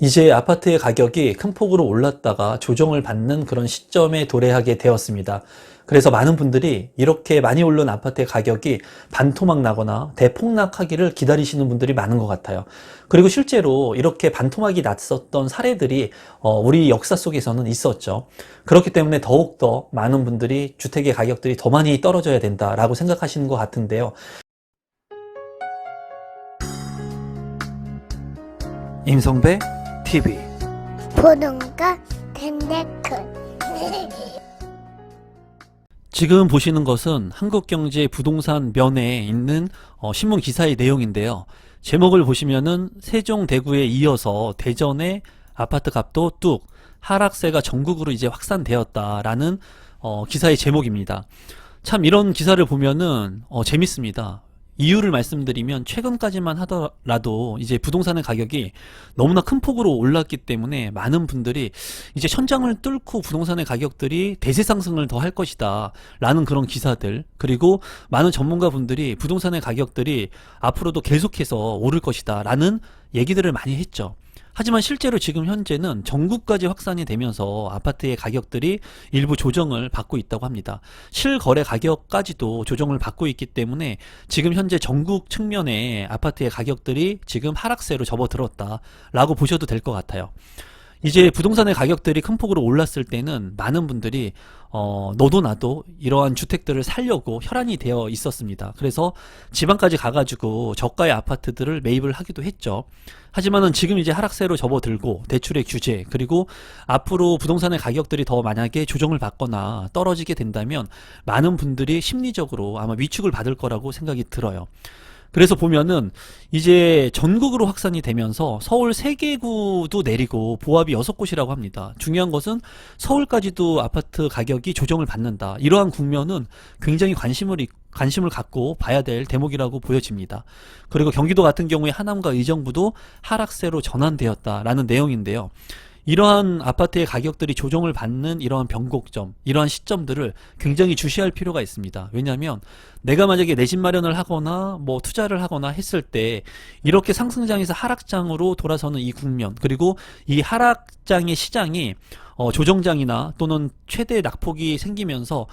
이제 아파트의 가격이 큰 폭으로 올랐다가 조정을 받는 그런 시점에 도래하게 되었습니다. 그래서 많은 분들이 이렇게 많이 오른 아파트의 가격이 반토막 나거나 대폭락하기를 기다리시는 분들이 많은 것 같아요. 그리고 실제로 이렇게 반토막이 났었던 사례들이 우리 역사 속에서는 있었죠. 그렇기 때문에 더욱더 많은 분들이 주택의 가격들이 더 많이 떨어져야 된다라고 생각하시는 것 같은데요. 임성배 TV 보동과 텐데크 지금 보시는 것은 한국경제 부동산 면에 있는 신문 기사의 내용인데요. 제목을 보시면은 세종대구에 이어서 대전의 아파트 값도 뚝 하락세가 전국으로 이제 확산되었다라는 기사의 제목입니다. 참 이런 기사를 보면은 재밌습니다. 이유를 말씀드리면 최근까지만 하더라도 이제 부동산의 가격이 너무나 큰 폭으로 올랐기 때문에 많은 분들이 이제 천장을 뚫고 부동산의 가격들이 대세 상승을 더 할 것이다 라는 그런 기사들, 그리고 많은 전문가분들이 부동산의 가격들이 앞으로도 계속해서 오를 것이다 라는 얘기들을 많이 했죠. 하지만 실제로 지금 현재는 전국까지 확산이 되면서 아파트의 가격들이 일부 조정을 받고 있다고 합니다. 실거래 가격까지도 조정을 받고 있기 때문에 지금 현재 전국 측면에 아파트의 가격들이 지금 하락세로 접어들었다라고 보셔도 될 것 같아요. 이제 부동산의 가격들이 큰 폭으로 올랐을 때는 많은 분들이 너도 나도 이러한 주택들을 살려고 혈안이 되어 있었습니다. 그래서 지방까지 가가지고 저가의 아파트들을 매입을 하기도 했죠. 하지만은 지금 이제 하락세로 접어들고 대출의 규제, 그리고 앞으로 부동산의 가격들이 더 만약에 조정을 받거나 떨어지게 된다면 많은 분들이 심리적으로 아마 위축을 받을 거라고 생각이 들어요. 그래서 보면은 이제 전국으로 확산이 되면서 서울 3개구도 내리고 보합이 6곳이라고 합니다. 중요한 것은 서울까지도 아파트 가격이 조정을 받는다. 이러한 국면은 굉장히 관심을 갖고 봐야 될 대목이라고 보여집니다. 그리고 경기도 같은 경우에 하남과 의정부도 하락세로 전환되었다라는 내용인데요. 이러한 아파트의 가격들이 조정을 받는 이러한 변곡점, 이러한 시점들을 굉장히 주시할 필요가 있습니다. 왜냐하면 내가 만약에 내 집 마련을 하거나 뭐 투자를 하거나 했을 때 이렇게 상승장에서 하락장으로 돌아서는 이 국면, 그리고 이 하락장의 시장이 조정장이나 또는 최대 낙폭이 생기면서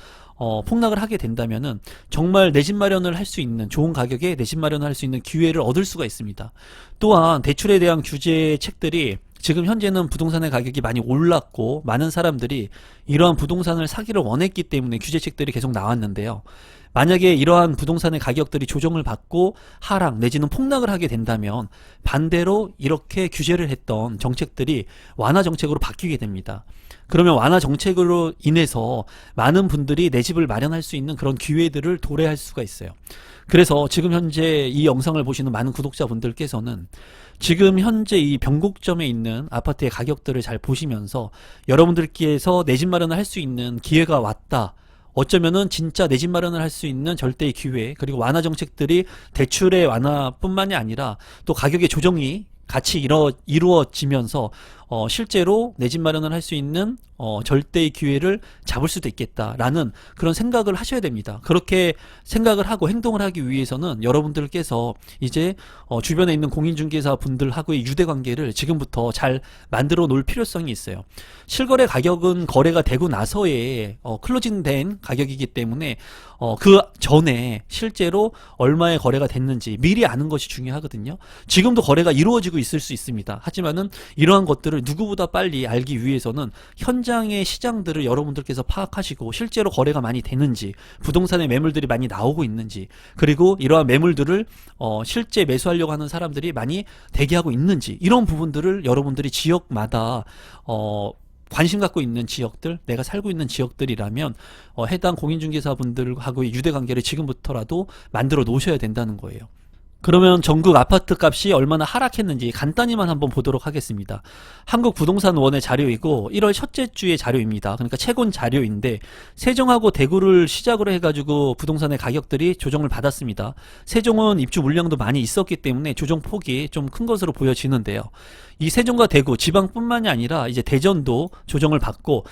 폭락을 하게 된다면은 정말 내 집 마련을 할 수 있는, 좋은 가격에 내 집 마련을 할 수 있는 기회를 얻을 수가 있습니다. 또한 대출에 대한 규제책들이 지금 현재는 부동산의 가격이 많이 올랐고 많은 사람들이 이러한 부동산을 사기를 원했기 때문에 규제책들이 계속 나왔는데요. 만약에 이러한 부동산의 가격들이 조정을 받고 하락 내지는 폭락을 하게 된다면 반대로 이렇게 규제를 했던 정책들이 완화 정책으로 바뀌게 됩니다. 그러면 완화 정책으로 인해서 많은 분들이 내 집을 마련할 수 있는 그런 기회들을 도래할 수가 있어요. 그래서 지금 현재 이 영상을 보시는 많은 구독자분들께서는 지금 현재 이 변곡점에 있는 아파트의 가격들을 잘 보시면서 여러분들께서 내 집 마련을 할 수 있는 기회가 왔다, 어쩌면은 진짜 내 집 마련을 할 수 있는 절대의 기회, 그리고 완화 정책들이 대출의 완화뿐만이 아니라 또 가격의 조정이 같이 이루어지면서 실제로 내 집 마련을 할 수 있는 절대의 기회를 잡을 수도 있겠다라는 그런 생각을 하셔야 됩니다. 그렇게 생각을 하고 행동을 하기 위해서는 여러분들께서 이제 주변에 있는 공인중개사 분들하고의 유대관계를 지금부터 잘 만들어 놓을 필요성이 있어요. 실거래 가격은 거래가 되고 나서의 클로징된 가격이기 때문에 그 전에 실제로 얼마의 거래가 됐는지 미리 아는 것이 중요하거든요. 지금도 거래가 이루어지고 있을 수 있습니다. 하지만은 이러한 것들을 누구보다 빨리 알기 위해서는 현장의 시장들을 여러분들께서 파악하시고 실제로 거래가 많이 되는지, 부동산의 매물들이 많이 나오고 있는지, 그리고 이러한 매물들을 실제 매수하려고 하는 사람들이 많이 대기하고 있는지, 이런 부분들을 여러분들이 지역마다 관심 갖고 있는 지역들, 내가 살고 있는 지역들이라면 해당 공인중개사분들하고의 유대관계를 지금부터라도 만들어 놓으셔야 된다는 거예요. 그러면 전국 아파트 값이 얼마나 하락했는지 간단히만 한번 보도록 하겠습니다. 한국부동산원의 자료이고 1월 첫째 주의 자료입니다. 그러니까 최근 자료인데 세종하고 대구를 시작으로 해가지고 부동산의 가격들이 조정을 받았습니다. 세종은 입주 물량도 많이 있었기 때문에 조정 폭이 좀 큰 것으로 보여지는데요. 이 세종과 대구 지방뿐만이 아니라 이제 대전도 조정을 받고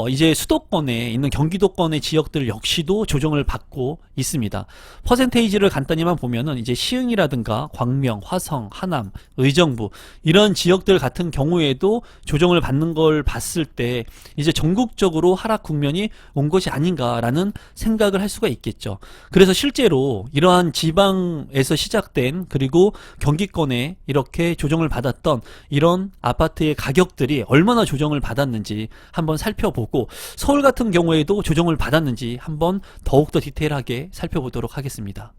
이제 수도권에 있는 경기도권의 지역들 역시도 조정을 받고 있습니다. 퍼센테이지를 간단히만 보면은 이제 시흥 신흥이라든가 광명, 화성, 하남, 의정부 이런 지역들 같은 경우에도 조정을 받는 걸 봤을 때 이제 전국적으로 하락 국면이 온 것이 아닌가라는 생각을 할 수가 있겠죠. 그래서 실제로 이러한 지방에서 시작된 그리고 경기권에 이렇게 조정을 받았던 이런 아파트의 가격들이 얼마나 조정을 받았는지 한번 살펴보고 서울 같은 경우에도 조정을 받았는지 한번 더욱더 디테일하게 살펴보도록 하겠습니다.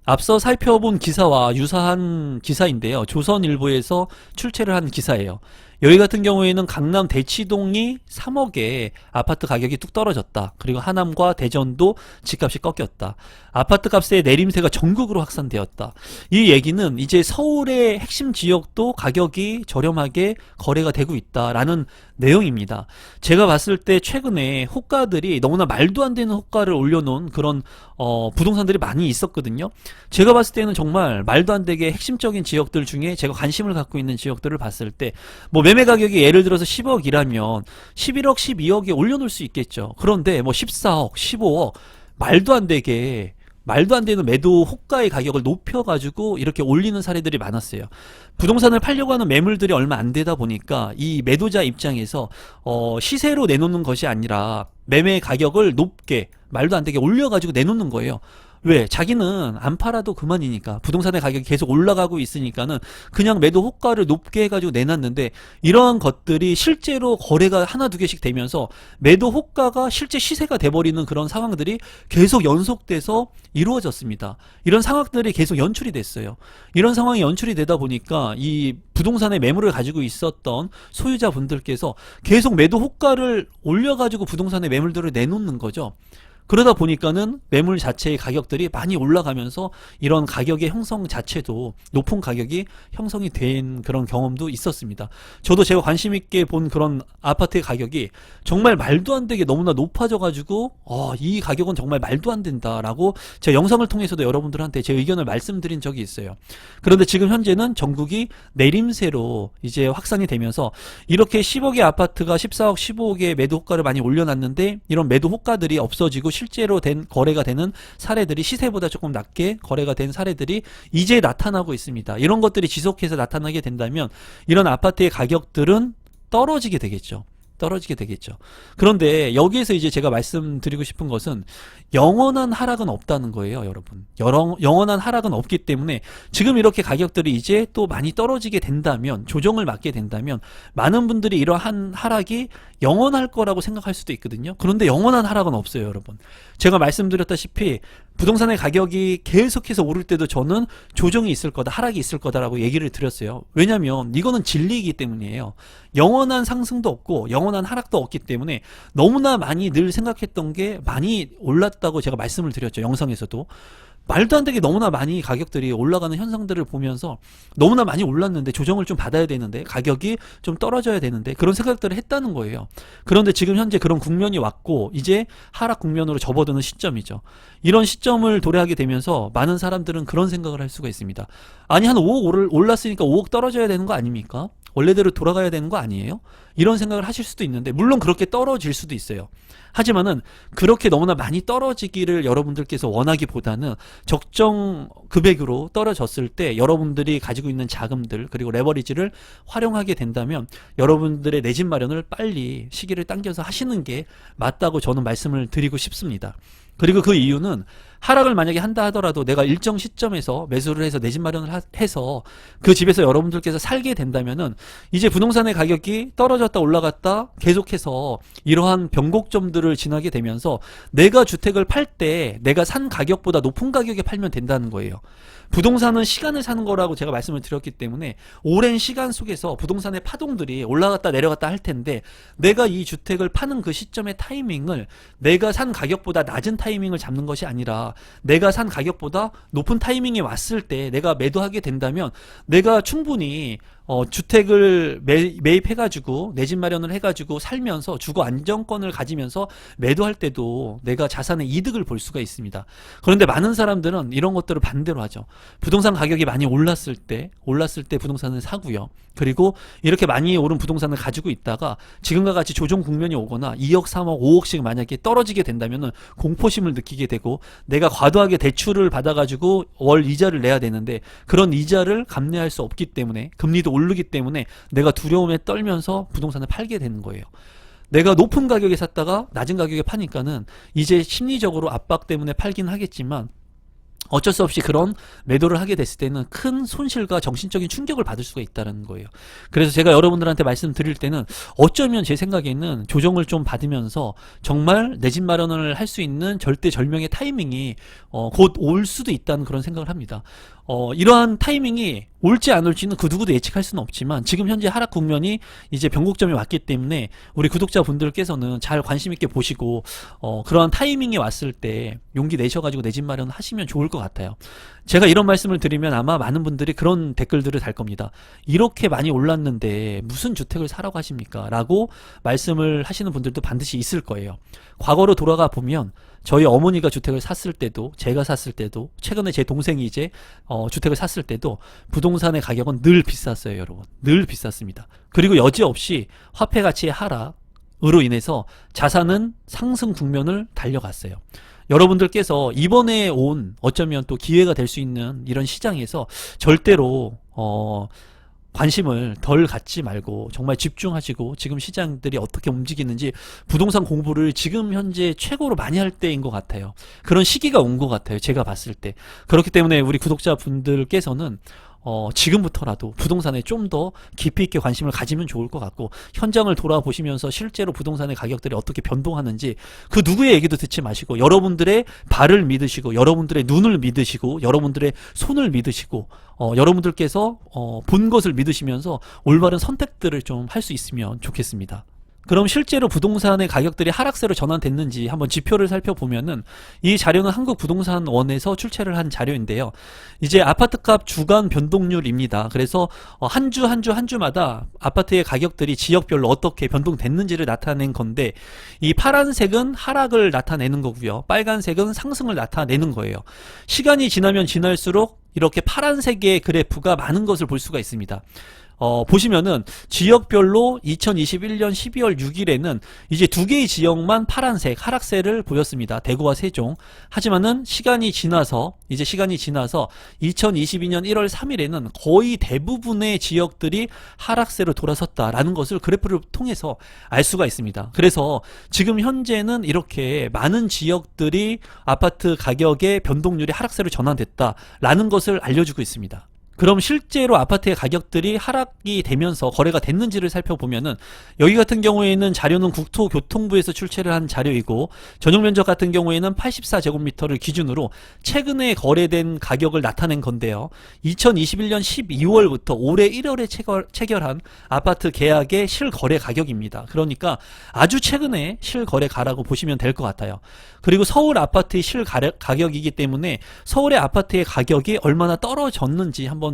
앞서 살펴본 기사와 유사한 기사인데요. 조선일보에서 출제를 한 기사예요. 여기 같은 경우에는 강남 대치동이 3억에 아파트 가격이 뚝 떨어졌다. 그리고 하남과 대전도 집값이 꺾였다. 아파트 값의 내림세가 전국으로 확산되었다. 이 얘기는 이제 서울의 핵심 지역도 가격이 저렴하게 거래가 되고 있다라는 내용입니다. 제가 봤을 때 최근에 호가들이 너무나 말도 안 되는 호가를 올려놓은 그런 부동산들이 많이 있었거든요. 제가 봤을 때는 정말 말도 안 되게 핵심적인 지역들 중에 제가 관심을 갖고 있는 지역들을 봤을 때 뭐 매매 가격이 예를 들어서 10억이라면 11억, 12억에 올려놓을 수 있겠죠. 그런데 뭐 14억, 15억 말도 안 되는 매도 호가의 가격을 높여가지고 이렇게 올리는 사례들이 많았어요. 부동산을 팔려고 하는 매물들이 얼마 안 되다 보니까 이 매도자 입장에서 시세로 내놓는 것이 아니라 매매 가격을 높게 말도 안 되게 올려가지고 내놓는 거예요. 왜? 자기는 안 팔아도 그만이니까 부동산의 가격이 계속 올라가고 있으니까는 그냥 매도 호가를 높게 해가지고 내놨는데 이러한 것들이 실제로 거래가 하나 두 개씩 되면서 매도 호가가 실제 시세가 돼버리는 그런 상황들이 계속 연속돼서 이루어졌습니다. 이런 상황들이 계속 연출이 됐어요. 이런 상황이 연출이 되다 보니까 이 부동산의 매물을 가지고 있었던 소유자분들께서 계속 매도 호가를 올려가지고 부동산의 매물들을 내놓는 거죠. 그러다 보니까는 매물 자체의 가격들이 많이 올라가면서 이런 가격의 형성 자체도 높은 가격이 형성이 된 그런 경험도 있었습니다. 저도 제가 관심 있게 본 그런 아파트의 가격이 정말 말도 안 되게 너무나 높아져가지고 이 가격은 정말 말도 안 된다라고 제 영상을 통해서도 여러분들한테 제 의견을 말씀드린 적이 있어요. 그런데 지금 현재는 전국이 내림세로 이제 확산이 되면서 이렇게 10억의 아파트가 14억, 15억의 매도 호가를 많이 올려놨는데 이런 매도 호가들이 없어지고 실제로 된 거래가 되는 사례들이 시세보다 조금 낮게 거래가 된 사례들이 이제 나타나고 있습니다. 이런 것들이 지속해서 나타나게 된다면 이런 아파트의 가격들은 떨어지게 되겠죠. 그런데 여기에서 이제 제가 말씀드리고 싶은 것은 영원한 하락은 없다는 거예요, 여러분. 영원한 하락은 없기 때문에 지금 이렇게 가격들이 이제 또 많이 떨어지게 된다면, 조정을 맞게 된다면 많은 분들이 이러한 하락이 영원할 거라고 생각할 수도 있거든요. 그런데 영원한 하락은 없어요, 여러분. 제가 말씀드렸다시피 부동산의 가격이 계속해서 오를 때도 저는 조정이 있을 거다, 하락이 있을 거다라고 얘기를 드렸어요. 왜냐면 이거는 진리이기 때문이에요. 영원한 상승도 없고 영원한 하락도 없기 때문에 너무나 많이 늘 생각했던 게 많이 올랐다고 제가 말씀을 드렸죠. 영상에서도. 말도 안 되게 너무나 많이 가격들이 올라가는 현상들을 보면서 너무나 많이 올랐는데 조정을 좀 받아야 되는데 가격이 좀 떨어져야 되는데 그런 생각들을 했다는 거예요. 그런데 지금 현재 그런 국면이 왔고 이제 하락 국면으로 접어드는 시점이죠. 이런 시점을 도래하게 되면서 많은 사람들은 그런 생각을 할 수가 있습니다. 아니 한 5억 올랐으니까 5억 떨어져야 되는 거 아닙니까? 원래대로 돌아가야 되는 거 아니에요? 이런 생각을 하실 수도 있는데 물론 그렇게 떨어질 수도 있어요. 하지만은 그렇게 너무나 많이 떨어지기를 여러분들께서 원하기보다는 적정 금액으로 떨어졌을 때 여러분들이 가지고 있는 자금들 그리고 레버리지를 활용하게 된다면 여러분들의 내 집 마련을 빨리 시기를 당겨서 하시는 게 맞다고 저는 말씀을 드리고 싶습니다. 그리고 그 이유는 하락을 만약에 한다 하더라도 내가 일정 시점에서 매수를 해서 내 집 마련을 해서 그 집에서 여러분들께서 살게 된다면은 이제 부동산의 가격이 떨어졌다 올라갔다 계속해서 이러한 변곡점들을 지나게 되면서 내가 주택을 팔 때 내가 산 가격보다 높은 가격에 팔면 된다는 거예요. 부동산은 시간을 사는 거라고 제가 말씀을 드렸기 때문에 오랜 시간 속에서 부동산의 파동들이 올라갔다 내려갔다 할 텐데 내가 이 주택을 파는 그 시점의 타이밍을 내가 산 가격보다 낮은 타이밍을 잡는 것이 아니라 내가 산 가격보다 높은 타이밍이 왔을 때 내가 매도하게 된다면 내가 충분히 주택을 매입해가지고 내 집 마련을 해가지고 살면서 주거 안정권을 가지면서 매도할 때도 내가 자산의 이득을 볼 수가 있습니다. 그런데 많은 사람들은 이런 것들을 반대로 하죠. 부동산 가격이 많이 올랐을 때 부동산을 사고요. 그리고 이렇게 많이 오른 부동산을 가지고 있다가 지금과 같이 조정 국면이 오거나 2억, 3억, 5억씩 만약에 떨어지게 된다면은 공포심을 느끼게 되고, 내가 과도하게 대출을 받아가지고 월 이자를 내야 되는데 그런 이자를 감내할 수 없기 때문에, 금리도 오르기 때문에 내가 두려움에 떨면서 부동산을 팔게 되는 거예요. 내가 높은 가격에 샀다가 낮은 가격에 파니까는 이제 심리적으로 압박 때문에 팔긴 하겠지만 어쩔 수 없이 그런 매도를 하게 됐을 때는 큰 손실과 정신적인 충격을 받을 수가 있다는 거예요. 그래서 제가 여러분들한테 말씀드릴 때는 어쩌면 제 생각에는 조정을 좀 받으면서 정말 내 집 마련을 할 수 있는 절대절명의 타이밍이 곧 올 수도 있다는 그런 생각을 합니다. 이러한 타이밍이 올지 안 올지는 그 누구도 예측할 수는 없지만 지금 현재 하락 국면이 이제 변곡점이 왔기 때문에 우리 구독자분들께서는 잘 관심 있게 보시고 그러한 타이밍이 왔을 때 용기 내셔가지고 내 집 마련 하시면 좋을 것 같아요. 제가 이런 말씀을 드리면 아마 많은 분들이 그런 댓글들을 달 겁니다. 이렇게 많이 올랐는데 무슨 주택을 사라고 하십니까? 라고 말씀을 하시는 분들도 반드시 있을 거예요. 과거로 돌아가 보면 저희 어머니가 주택을 샀을 때도, 제가 샀을 때도, 최근에 제 동생이 이제 주택을 샀을 때도 부동산의 가격은 늘 비쌌어요, 여러분. 늘 비쌌습니다. 그리고 여지없이 화폐 가치의 하락으로 인해서 자산은 상승 국면을 달려갔어요. 여러분들께서 이번에 온 어쩌면 또 기회가 될 수 있는 이런 시장에서 절대로 관심을 덜 갖지 말고 정말 집중하시고 지금 시장들이 어떻게 움직이는지 부동산 공부를 지금 현재 최고로 많이 할 때인 것 같아요. 그런 시기가 온 것 같아요, 제가 봤을 때. 그렇기 때문에 우리 구독자분들께서는 지금부터라도 부동산에 좀 더 깊이 있게 관심을 가지면 좋을 것 같고, 현장을 돌아보시면서 실제로 부동산의 가격들이 어떻게 변동하는지 그 누구의 얘기도 듣지 마시고 여러분들의 발을 믿으시고 여러분들의 눈을 믿으시고 여러분들의 손을 믿으시고 여러분들께서 본 것을 믿으시면서 올바른 선택들을 좀 할 수 있으면 좋겠습니다. 그럼 실제로 부동산의 가격들이 하락세로 전환됐는지 한번 지표를 살펴보면은, 이 자료는 한국부동산원에서 출처를 한 자료인데요. 이제 아파트값 주간 변동률입니다. 그래서 한 주마다 아파트의 가격들이 지역별로 어떻게 변동됐는지를 나타낸 건데, 이 파란색은 하락을 나타내는 거고요. 빨간색은 상승을 나타내는 거예요. 시간이 지나면 지날수록 이렇게 파란색의 그래프가 많은 것을 볼 수가 있습니다. 보시면은 지역별로 2021년 12월 6일에는 이제 두 개의 지역만 파란색 하락세를 보였습니다. 대구와 세종. 하지만은 시간이 지나서 2022년 1월 3일에는 거의 대부분의 지역들이 하락세로 돌아섰다라는 것을 그래프를 통해서 알 수가 있습니다. 그래서 지금 현재는 이렇게 많은 지역들이 아파트 가격의 변동률이 하락세로 전환됐다라는 것을 알려주고 있습니다. 그럼 실제로 아파트의 가격들이 하락이 되면서 거래가 됐는지를 살펴보면은, 여기 같은 경우에는 자료는 국토교통부에서 출처를 한 자료이고, 전용 면적 같은 경우에는 84제곱미터를 기준으로 최근에 거래된 가격을 나타낸 건데요. 2021년 12월부터 올해 1월에 체결한 아파트 계약의 실거래 가격입니다. 그러니까 아주 최근에 실거래가라고 보시면 될 것 같아요. 그리고 서울 아파트의 실가격이기 때문에 서울의 아파트의 가격이 얼마나 떨어졌는지 한번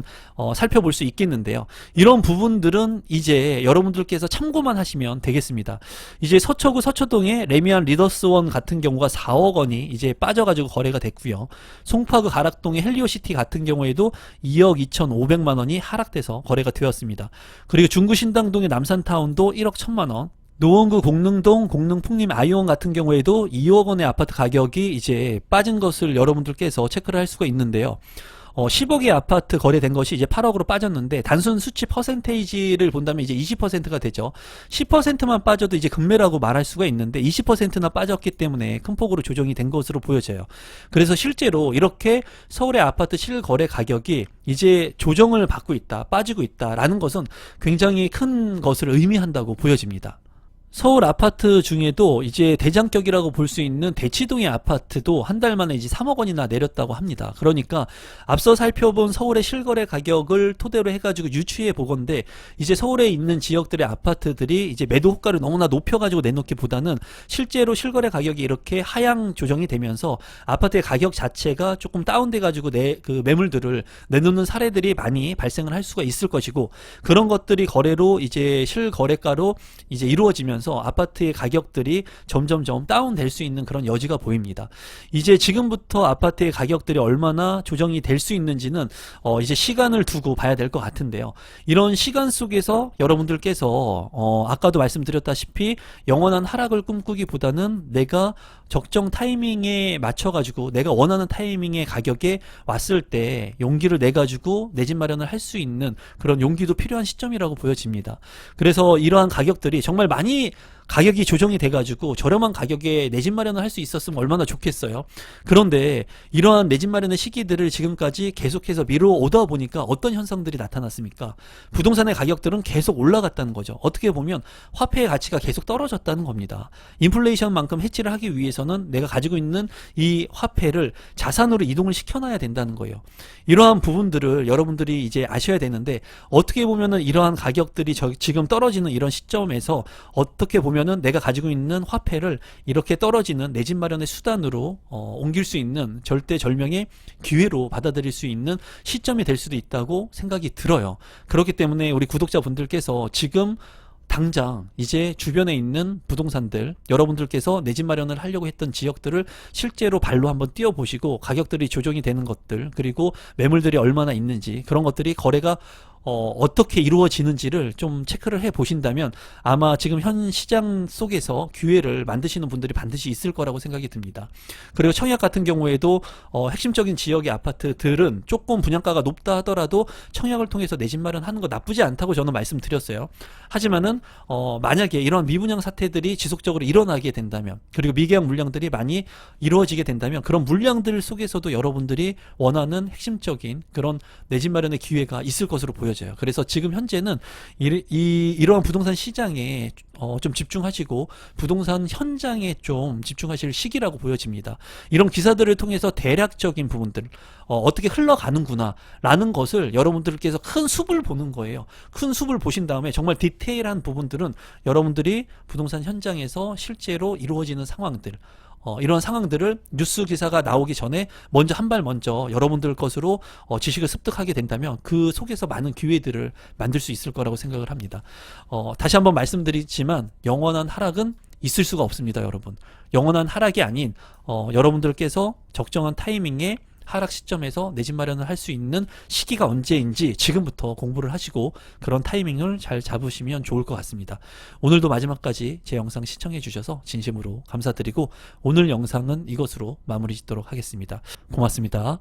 살펴볼 수 있겠는데요. 이런 부분들은 이제 여러분들께서 참고만 하시면 되겠습니다. 이제 서초구 서초동의 레미안 리더스원 같은 경우가 4억 원이 이제 빠져가지고 거래가 됐고요. 송파구 가락동의 헬리오시티 같은 경우에도 2억 2,500만 원이 하락돼서 거래가 되었습니다. 그리고 중구 신당동의 남산타운도 1억 1,000만 원, 노원구 공릉동 공릉풍림 아이온 같은 경우에도 2억 원의 아파트 가격이 이제 빠진 것을 여러분들께서 체크를 할 수가 있는데요. 10억의 아파트 거래된 것이 이제 8억으로 빠졌는데, 단순 수치 퍼센테이지를 본다면 이제 20%가 되죠. 10%만 빠져도 이제 급매라고 말할 수가 있는데 20%나 빠졌기 때문에 큰 폭으로 조정이 된 것으로 보여져요. 그래서 실제로 이렇게 서울의 아파트 실거래 가격이 이제 조정을 받고 있다, 빠지고 있다라는 것은 굉장히 큰 것을 의미한다고 보여집니다. 서울 아파트 중에도 이제 대장격이라고 볼 수 있는 대치동의 아파트도 한 달 만에 이제 3억 원이나 내렸다고 합니다. 그러니까 앞서 살펴본 서울의 실거래 가격을 토대로 해가지고 유추해 보건데 이제 서울에 있는 지역들의 아파트들이 이제 매도 호가를 너무나 높여가지고 내놓기보다는 실제로 실거래 가격이 이렇게 하향 조정이 되면서 아파트의 가격 자체가 조금 다운돼가지고 그 매물들을 내놓는 사례들이 많이 발생을 할 수가 있을 것이고, 그런 것들이 거래로 이제 실거래가로 이제 이루어지면서 아파트의 가격들이 점점점 다운될 수 있는 그런 여지가 보입니다. 이제 지금부터 아파트의 가격들이 얼마나 조정이 될 수 있는지는 이제 시간을 두고 봐야 될 것 같은데요. 이런 시간 속에서 여러분들께서 아까도 말씀드렸다시피 영원한 하락을 꿈꾸기보다는 내가 적정 타이밍에 맞춰가지고 내가 원하는 타이밍의 가격에 왔을 때 용기를 내가지고 내 집 마련을 할 수 있는 그런 용기도 필요한 시점이라고 보여집니다. 그래서 이러한 가격들이 정말 많이 가격이 조정이 돼가지고 저렴한 가격에 내 집 마련을 할 수 있었으면 얼마나 좋겠어요. 그런데 이러한 내 집 마련의 시기들을 지금까지 계속해서 미뤄오다 보니까 어떤 현상들이 나타났습니까? 부동산의 가격들은 계속 올라갔다는 거죠. 어떻게 보면 화폐의 가치가 계속 떨어졌다는 겁니다. 인플레이션만큼 해치를 하기 위해서는 내가 가지고 있는 이 화폐를 자산으로 이동을 시켜놔야 된다는 거예요. 이러한 부분들을 여러분들이 이제 아셔야 되는데, 어떻게 보면은 이러한 가격들이 지금 떨어지는 이런 시점에서 어떻게 보면은 내가 가지고 있는 화폐를 이렇게 떨어지는 내 집 마련의 수단으로 옮길 수 있는 절대절명의 기회로 받아들일 수 있는 시점이 될 수도 있다고 생각이 들어요. 그렇기 때문에 우리 구독자분들께서 지금 당장 이제 주변에 있는 부동산들, 여러분들께서 내 집 마련을 하려고 했던 지역들을 실제로 발로 한번 뛰어보시고 가격들이 조정이 되는 것들, 그리고 매물들이 얼마나 있는지, 그런 것들이 거래가 어떻게 이루어지는지를 좀 체크를 해 보신다면 아마 지금 현 시장 속에서 기회를 만드시는 분들이 반드시 있을 거라고 생각이 듭니다. 그리고 청약 같은 경우에도 핵심적인 지역의 아파트들은 조금 분양가가 높다 하더라도 청약을 통해서 내 집 마련하는 거 나쁘지 않다고 저는 말씀드렸어요. 하지만은 만약에 이런 미분양 사태들이 지속적으로 일어나게 된다면, 그리고 미계약 물량들이 많이 이루어지게 된다면, 그런 물량들 속에서도 여러분들이 원하는 핵심적인 그런 내 집 마련의 기회가 있을 것으로 보여져요. 그래서 지금 현재는 이러한 부동산 시장에 좀 집중하시고 부동산 현장에 좀 집중하실 시기라고 보여집니다. 이런 기사들을 통해서 대략적인 부분들 어떻게 흘러가는구나 라는 것을 여러분들께서 큰 숲을 보는 거예요. 큰 숲을 보신 다음에 정말 디테일한 부분들은 여러분들이 부동산 현장에서 실제로 이루어지는 상황들, 이런 상황들을 뉴스 기사가 나오기 전에 먼저 한 발 먼저 여러분들 것으로 지식을 습득하게 된다면 그 속에서 많은 기회들을 만들 수 있을 거라고 생각을 합니다. 다시 한번 말씀드리지만 영원한 하락은 있을 수가 없습니다, 여러분. 영원한 하락이 아닌 여러분들께서 적정한 타이밍에 하락 시점에서 내 집 마련을 할 수 있는 시기가 언제인지 지금부터 공부를 하시고 그런 타이밍을 잘 잡으시면 좋을 것 같습니다. 오늘도 마지막까지 제 영상 시청해 주셔서 진심으로 감사드리고 오늘 영상은 이것으로 마무리 짓도록 하겠습니다. 고맙습니다.